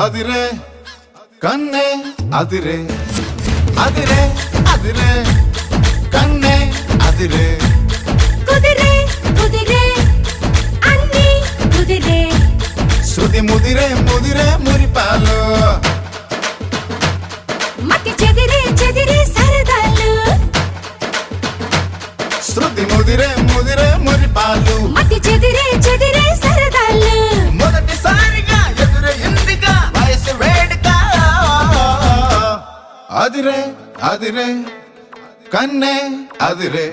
అదిరే కన్నే అదిరే అదిరే అదిరే కన్నే అదిరే కుదిరే కుదిరే అన్ని కుదిరే శృతి ముదిరే ముదిరే మురిపాలు మతి చెదిరే చెదిరే సరదాలు శృతి ముదిరే ముదిరే మురిపాలు మతి చెదిరే చెదిరే సరదాలు మొదటిసారిగా ఎదురైందిగా వయసు వేడుక అదిరే అదిరే కన్నే అదిరే